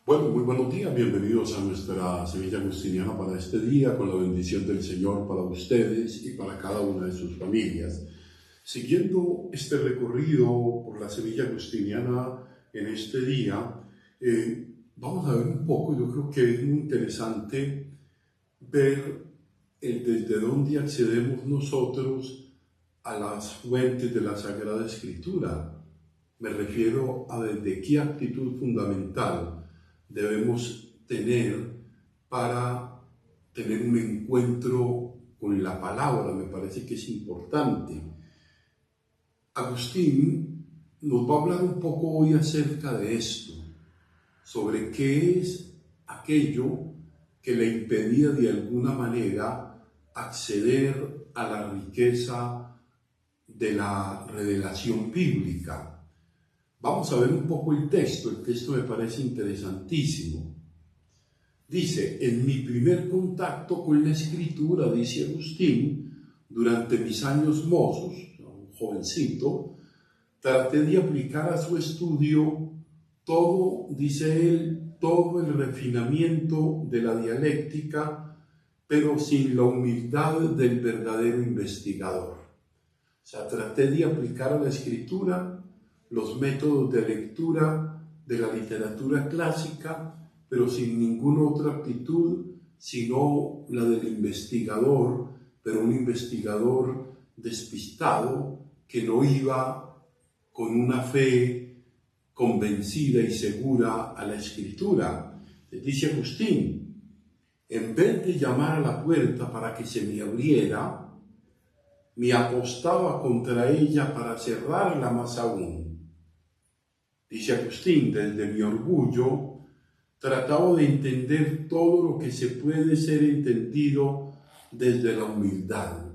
Bueno, muy buenos días, bienvenidos a nuestra Semilla Agustiniana para este día, con la bendición del Señor para ustedes y para cada una de sus familias. Siguiendo este recorrido por la Semilla Agustiniana en este día, vamos a ver un poco, yo creo que es muy interesante ver desde dónde accedemos nosotros a las fuentes de la Sagrada Escritura. Me refiero a desde qué actitud fundamental debemos tener para tener un encuentro con la palabra. Me parece que es importante. Agustín nos va a hablar un poco hoy acerca de esto, sobre qué es aquello que le impedía de alguna manera acceder a la riqueza de la revelación bíblica. Vamos a ver un poco el texto me parece interesantísimo. Dice: en mi primer contacto con la Escritura, dice Agustín, durante mis años mozos, un jovencito, traté de aplicar a su estudio todo, dice él, todo el refinamiento de la dialéctica, pero sin la humildad del verdadero investigador. O sea, traté de aplicar a la Escritura los métodos de lectura de la literatura clásica, pero sin ninguna otra aptitud sino la del investigador, pero un investigador despistado que no iba con una fe convencida y segura a la Escritura. Dice Agustín: en vez de llamar a la puerta para que se me abriera, me apostaba contra ella para cerrarla más aún. Dice Agustín: desde mi orgullo trataba de entender todo lo que se puede ser entendido desde la humildad. O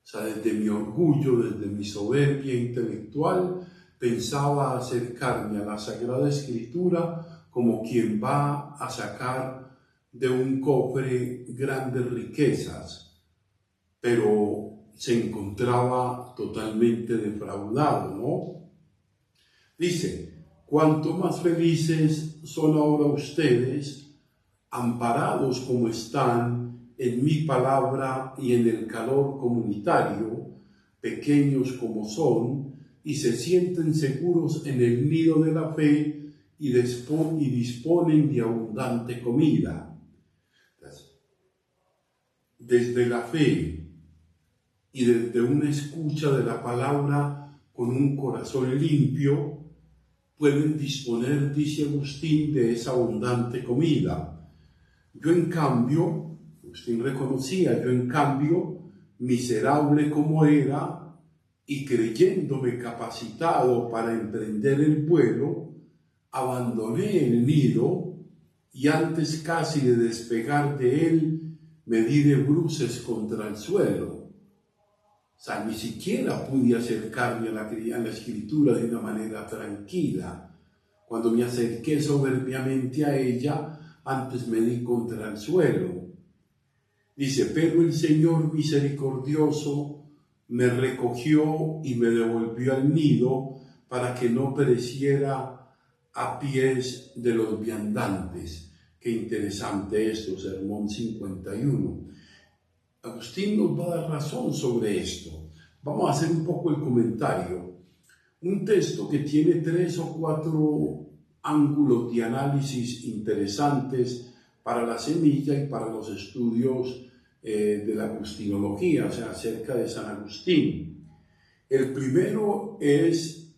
sea, desde mi orgullo, desde mi soberbia intelectual, pensaba acercarme a la Sagrada Escritura como quien va a sacar de un cofre grandes riquezas, pero se encontraba totalmente defraudado, ¿no? Dice: cuanto más felices son ahora ustedes, amparados como están en mi palabra y en el calor comunitario, pequeños como son, y se sienten seguros en el nido de la fe y disponen de abundante comida. Desde la fe y desde una escucha de la palabra con un corazón limpio, pueden disponer, dice Agustín, de esa abundante comida. Yo en cambio, Agustín reconocía, miserable como era, y creyéndome capacitado para emprender el vuelo, abandoné el nido y antes casi de despegar de él, me di de bruces contra el suelo. O sea, ni siquiera pude acercarme a la Escritura de una manera tranquila. Cuando me acerqué soberbiamente a ella, antes me di contra el suelo. Dice: pero el Señor misericordioso me recogió y me devolvió al nido para que no pereciera a pies de los viandantes. Qué interesante esto, Sermón 51. Agustín nos va a dar razón sobre esto. Vamos a hacer un poco el comentario. Un texto que tiene 3 o 4 ángulos de análisis interesantes para la semilla y para los estudios de la agustinología, o sea, acerca de San Agustín. El primero es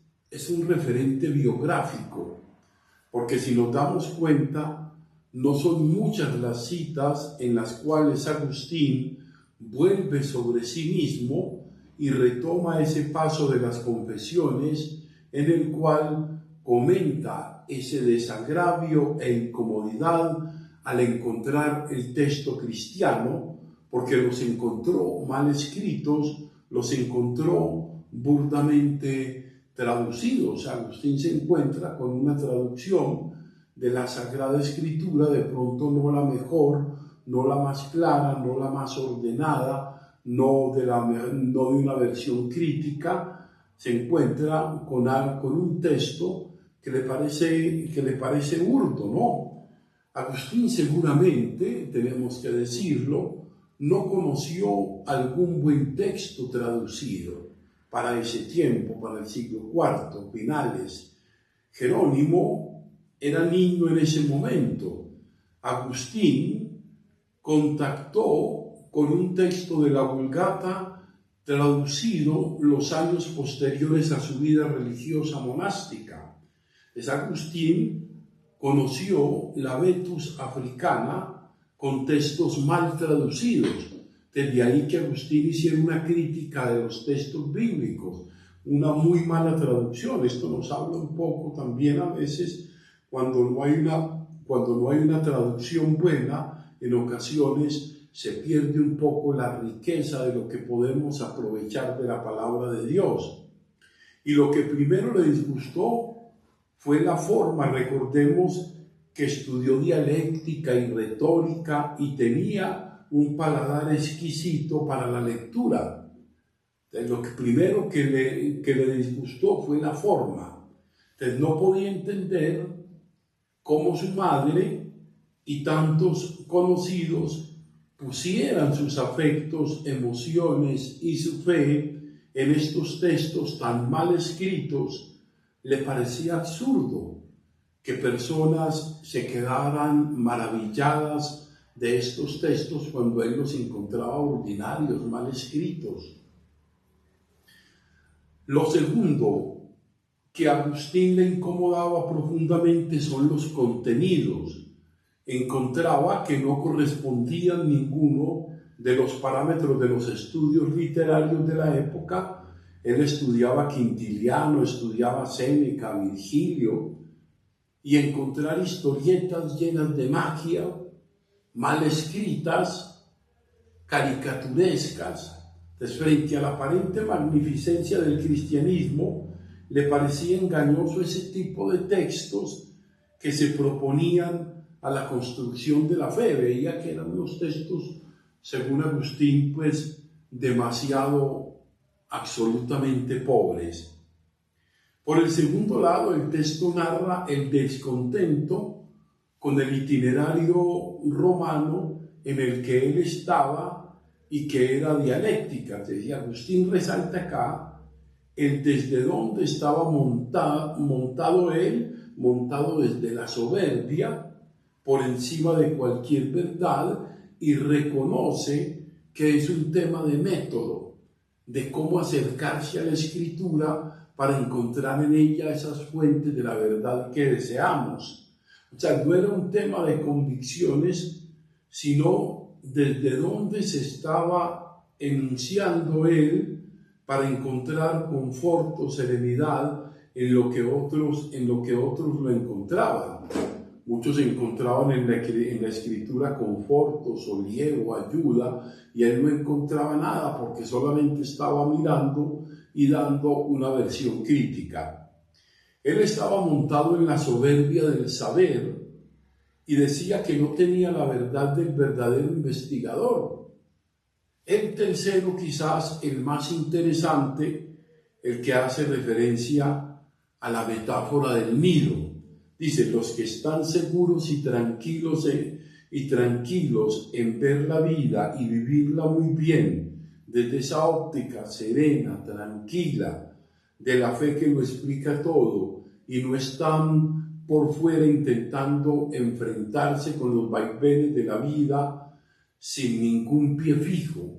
un referente biográfico, porque si nos damos cuenta, no son muchas las citas en las cuales Agustín vuelve sobre sí mismo y retoma ese paso de las confesiones en el cual comenta ese desagravio e incomodidad al encontrar el texto cristiano, porque los encontró mal escritos, los encontró burdamente traducidos. Agustín se encuentra con una traducción de la Sagrada Escritura, de pronto no la mejor, no la más clara, no la más ordenada, no de una versión crítica. Se encuentra con un texto que le parece burdo, ¿no? Agustín seguramente, tenemos que decirlo, no conoció algún buen texto traducido para ese tiempo, para el siglo IV, finales. Jerónimo era niño en ese momento. Agustín contactó con un texto de la Vulgata traducido los años posteriores a su vida religiosa monástica. Agustín conoció la Vetus africana con textos mal traducidos. Desde ahí que Agustín hiciera una crítica de los textos bíblicos, una muy mala traducción. Esto nos habla un poco también a veces cuando no hay una traducción buena, en ocasiones se pierde un poco la riqueza de lo que podemos aprovechar de la palabra de Dios. Y lo que primero le disgustó fue la forma. Recordemos que estudió dialéctica y retórica y tenía un paladar exquisito para la lectura. Entonces, lo que primero que le disgustó fue la forma. Entonces, no podía entender cómo su madre y tantos conocidos pusieran sus afectos, emociones y su fe en estos textos tan mal escritos. Le parecía absurdo que personas se quedaran maravilladas de estos textos cuando él los encontraba ordinarios, mal escritos. Lo segundo que a Agustín le incomodaba profundamente son los contenidos. Encontraba que no correspondían ninguno de los parámetros de los estudios literarios de la época. Él estudiaba Quintiliano, estudiaba Séneca, Virgilio, y encontrar historietas llenas de magia, mal escritas, caricaturescas. Entonces, frente a la aparente magnificencia del cristianismo, le parecía engañoso ese tipo de textos que se proponían a la construcción de la fe. Veía que eran unos textos, según Agustín, pues demasiado, absolutamente pobres. Por el segundo lado, el texto narra el descontento con el itinerario romano en el que él estaba y que era dialéctica. Y Agustín resalta acá el desde dónde estaba montado él, montado desde la soberbia, por encima de cualquier verdad, y reconoce que es un tema de método, de cómo acercarse a la Escritura para encontrar en ella esas fuentes de la verdad que deseamos. O sea, no era un tema de convicciones, sino desde dónde se estaba enunciando él para encontrar conforto, serenidad en lo que otros lo encontraban. Muchos encontraban en la Escritura conforto, sosiego, ayuda, y él no encontraba nada porque solamente estaba mirando y dando una versión crítica. Él estaba montado en la soberbia del saber y decía que no tenía la verdad del verdadero investigador. El tercero, quizás el más interesante, el que hace referencia a la metáfora del nido. Dice, los que están seguros y tranquilos en ver la vida y vivirla muy bien, desde esa óptica serena, tranquila, de la fe que lo explica todo, y no están por fuera intentando enfrentarse con los vaivenes de la vida sin ningún pie fijo.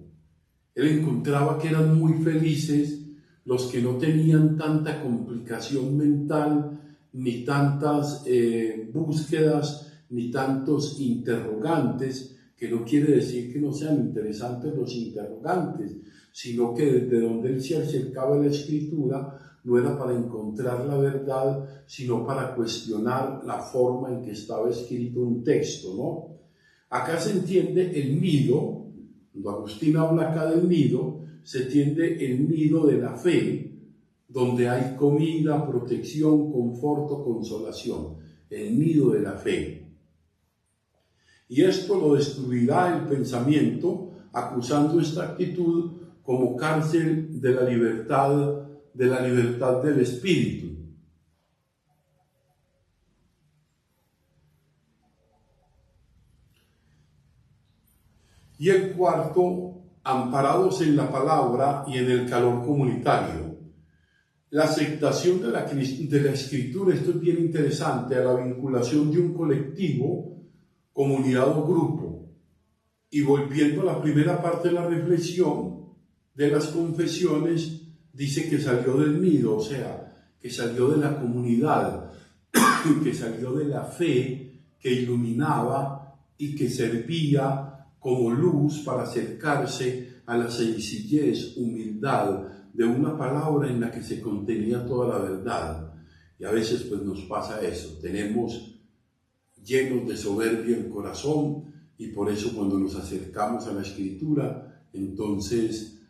Él encontraba que eran muy felices los que no tenían tanta complicación mental, ni tantas búsquedas, ni tantos interrogantes, que no quiere decir que no sean interesantes los interrogantes, sino que desde donde él se acercaba a la Escritura no era para encontrar la verdad, sino para cuestionar la forma en que estaba escrito un texto, ¿no? Acá se entiende el nido, cuando Agustín habla acá del nido, se entiende el nido de la fe, donde hay comida, protección, conforto, consolación, el nido de la fe. Y esto lo destruirá el pensamiento, acusando esta actitud como cárcel de la libertad del espíritu. Y el cuarto, amparados en la palabra y en el calor comunitario. La aceptación de la escritura, esto es bien interesante, a la vinculación de un colectivo, comunidad o grupo. Y volviendo a la primera parte de la reflexión de las confesiones, dice que salió del nido, o sea, que salió de la comunidad, que salió de la fe que iluminaba y que servía como luz para acercarse a la sencillez, humildad de una palabra en la que se contenía toda la verdad. Y a veces pues nos pasa eso, tenemos llenos de soberbia el corazón y por eso cuando nos acercamos a la Escritura, entonces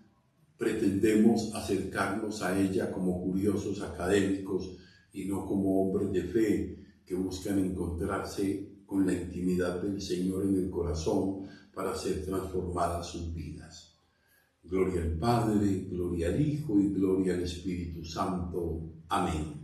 pretendemos acercarnos a ella como curiosos académicos y no como hombres de fe que buscan encontrarse con la intimidad del Señor en el corazón para ser transformadas sus vidas. Gloria al Padre, gloria al Hijo y gloria al Espíritu Santo. Amén.